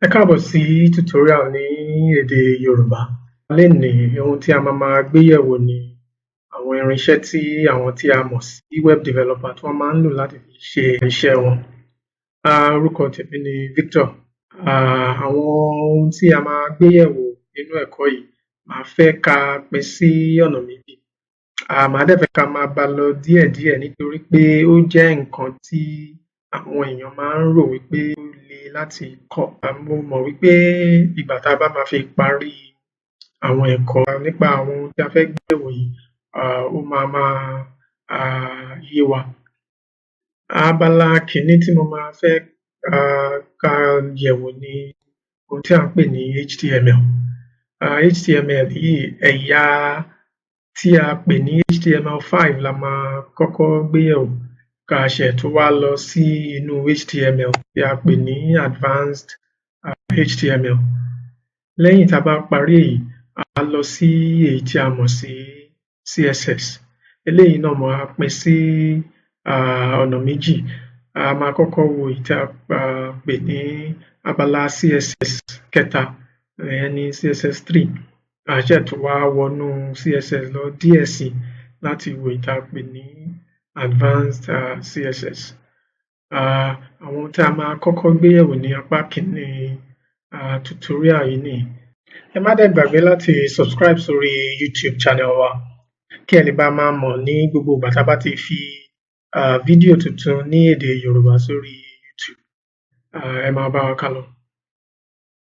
Ẹ káàbọ̀ sí tutorial ní èdè Yorùbá. Lénìí ohun tí a máa gbé yẹ̀wò ni àwọn irinṣẹ́ tí àwọn tí a mọ̀ sí web developer tí wọ́n máa ń lò láti fi ṣe iṣẹ́ wọn. Orúkọ tèmi ni Victor. Àwọn ohun tí a máa gbé yẹ̀wò nínú ẹ̀kọ́ yìí màá fẹ́ ká pín sí ọ̀nà méjì. Màá dẹ̀ fẹ́ ká máa bá lọ díẹ̀díẹ̀ nítorí pé ó jẹ́ nǹkan tí àwọn èèyàn máa ń rò wípé ó le láti kọ́. Mo mọ̀ wípé ìgbà tá a bá máa fi parí àwọn ẹ̀kọ́ nípa àwọn ohun tí a fẹ́ gbé yẹ̀wò yìí, ó máa yé wa. Abala kìíní tí mo máa fẹ́ ká yẹ̀wò ni ohun tí à ń pè ní HTML. HTML yìí, ẹ̀yà tí a pè ní HTML5 la máa kọ́kọ́ gbé yẹ̀wò ká ṣẹ̀ tó wá lọ sí inú HTML tí a pè ní Advanced HTML. Lẹ́yìn tá a bá parí èyí, a lọ sí èyí tí a mọ̀ sí CSS. Eléyìí náà máa pín sí ọ̀nà méjì. A máa kọ́kọ́ wo èyí tí a pè ní abala CSS kẹta, ìyẹn ni CSS3. A ṣẹ̀ tó wá wọnú CSS lọ díẹ̀ sí láti wo èyí tí a pè ní Advanced CSS. Àwọn tí a máa kọ́kọ́ gbé yẹ̀wò ní apá kìíní tutorial yìí nìyí. Ẹ má dẹ̀ gbàgbé láti subscribe sórí YouTube channel wa kí ẹ lè bá máa mọ̀ ní gbogbo ìgbà tá a bá ti fi fídíò tuntun ní èdè Yorùbá sórí YouTube. Ẹ máa bá wa kálọ.